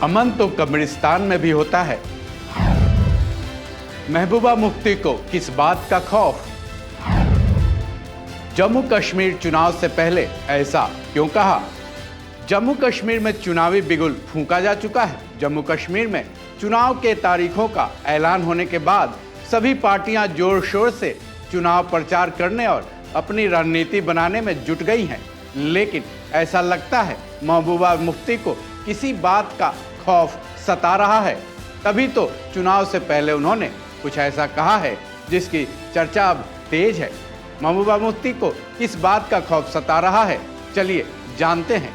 अमन तो कब्रिस्तान में भी होता है। महबूबा मुफ्ती को किस बात का खौफ? जम्मू कश्मीर चुनाव से पहले ऐसा क्यों कहा? जम्मू कश्मीर में चुनावी बिगुल फूंका जा चुका है। जम्मू कश्मीर में चुनाव के तारीखों का ऐलान होने के बाद सभी पार्टियां जोर शोर से चुनाव प्रचार करने और अपनी रणनीति बनाने में जुट गई हैं। लेकिन ऐसा लगता है महबूबा मुफ्ती को किसी बात का खौफ सता रहा है। तभी तो चुनाव से पहले उन्होंने कुछ ऐसा कहा है जिसकी चर्चा अब तेज है। महबूबा मुफ्ती को किस बात का खौफ सता रहा है, चलिए जानते हैं।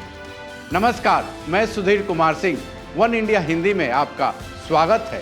नमस्कार, मैं सुधीर कुमार सिंह, वन इंडिया हिंदी में आपका स्वागत है।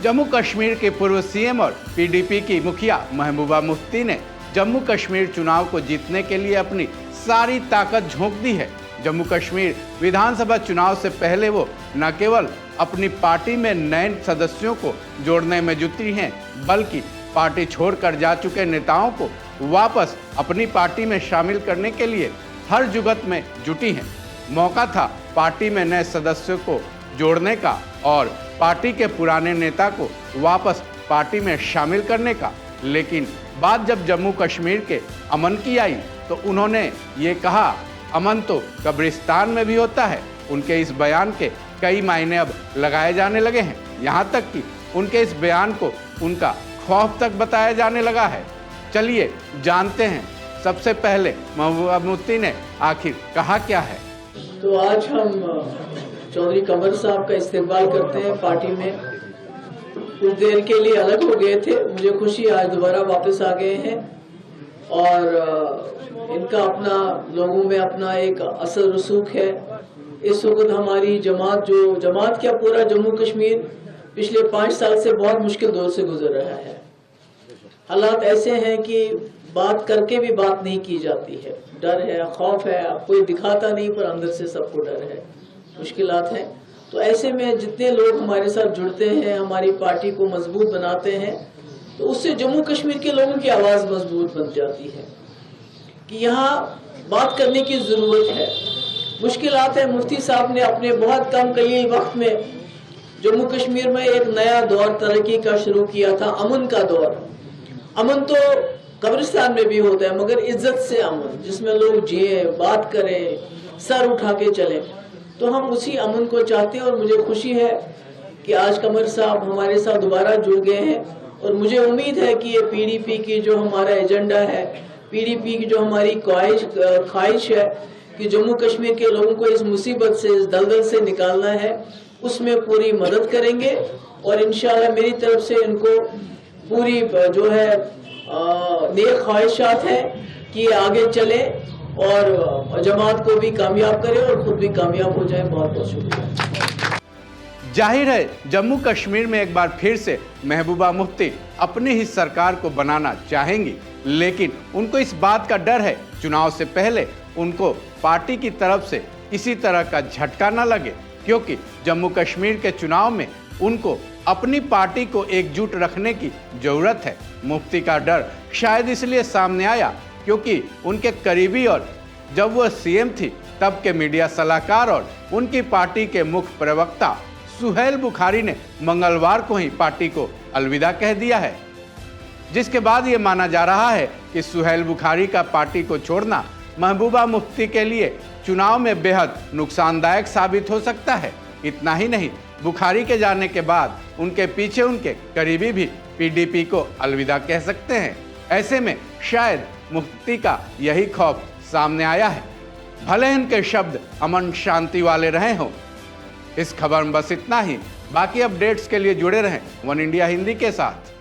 जम्मू कश्मीर के पूर्व सीएम और पीडीपी की मुखिया महबूबा मुफ्ती ने जम्मू कश्मीर चुनाव को जीतने के लिए अपनी सारी ताकत झोंक दी है। जम्मू कश्मीर विधानसभा चुनाव से पहले वो न केवल अपनी पार्टी में नए सदस्यों को जोड़ने में जुटी हैं, बल्कि पार्टी छोड़कर जा चुके नेताओं को वापस अपनी पार्टी में शामिल करने के लिए हर जुगत में जुटी हैं। मौका था पार्टी में नए सदस्यों को जोड़ने का और पार्टी के पुराने नेता को वापस पार्टी में शामिल करने का। लेकिन बात जब जम्मू कश्मीर के अमन की आई तो उन्होंने ये कहा, अमन तो कब्रिस्तान में भी होता है। उनके इस बयान के कई मायने अब लगाए जाने लगे हैं। यहाँ तक कि उनके इस बयान को उनका खौफ तक बताया जाने लगा है। चलिए जानते हैं। सबसे पहले महबूबा मुफ्ती ने आखिर कहा क्या है। तो आज हम चौधरी कमर साहब का इस्तेमाल करते हैं। पार्टी में कुछ देर के लिए अलग हो गए थे, मुझे खुशी आज दोबारा वापस आ गए हैं और इनका अपना लोगों में अपना एक असर रसूख है। इस वक्त हमारी जमात क्या पूरा जम्मू कश्मीर पिछले 5 साल से बहुत मुश्किल दौर से गुजर रहा है। हालात ऐसे हैं कि बात करके भी बात नहीं की जाती है। डर है, खौफ है, कोई दिखाता नहीं पर अंदर से सबको डर है, मुश्किलात हैं। तो ऐसे में जितने लोग हमारे साथ जुड़ते हैं, हमारी पार्टी को मजबूत बनाते हैं, तो उससे जम्मू कश्मीर के लोगों की आवाज़ मजबूत बन जाती है कि यहाँ बात करने की ज़रूरत है। मुश्किलात है। मुफ्ती साहब ने अपने बहुत कम कलील वक्त में जम्मू कश्मीर में एक नया दौर तरक्की का शुरू किया था, अमन का दौर। अमन तो कब्रिस्तान में भी होता है, मगर इज्जत से अमन, जिसमें लोग जिए, बात करें, सर उठा के चलें। तो हम उसी अमन को चाहते हैं और मुझे खुशी है कि आज कमर साहब हमारे साथ दोबारा जुड़ गए हैं और मुझे उम्मीद है कि ये पीडीपी की जो हमारा एजेंडा है, पीडीपी की जो हमारी ख्वाहिश है कि जम्मू कश्मीर के लोगों को इस मुसीबत से, इस दलदल से निकालना है, उसमें पूरी मदद करेंगे। और इंशाल्लाह मेरी तरफ से इनको पूरी जो है नेक ख्वाहिशात हैं कि आगे चले और जमात को भी कामयाब करें और खुद भी कामयाब हो जाए। बहुत बहुत शुक्रिया। जाहिर है जम्मू कश्मीर में एक बार फिर से महबूबा मुफ्ती अपनी ही सरकार को बनाना चाहेंगी, लेकिन उनको इस बात का डर है चुनाव से पहले उनको पार्टी की तरफ से किसी तरह का झटका न लगे, क्योंकि जम्मू कश्मीर के चुनाव में उनको अपनी पार्टी को एकजुट रखने की जरूरत है। मुफ्ती का डर शायद इसलिए सामने आया क्योंकि उनके करीबी और जब वो सीएम थी तब के मीडिया सलाहकार और उनकी पार्टी के मुख्य प्रवक्ता सुहेल बुखारी ने मंगलवार को ही पार्टी को अलविदा कह दिया है, जिसके बाद ये माना जा रहा है कि सुहेल बुखारी का पार्टी को छोड़ना महबूबा मुफ्ती के लिए चुनाव में बेहद नुकसानदायक साबित हो सकता है। इतना ही नहीं, बुखारी के जाने के बाद उनके पीछे उनके करीबी भी पीडीपी को अलविदा कह सकते हैं। ऐसे में शायद मुफ्ती का यही खौफ सामने आया है, भले इनके शब्द अमन शांति वाले रहे हों। इस खबर में बस इतना ही। बाकी अपडेट्स के लिए जुड़े रहें वन इंडिया हिंदी के साथ।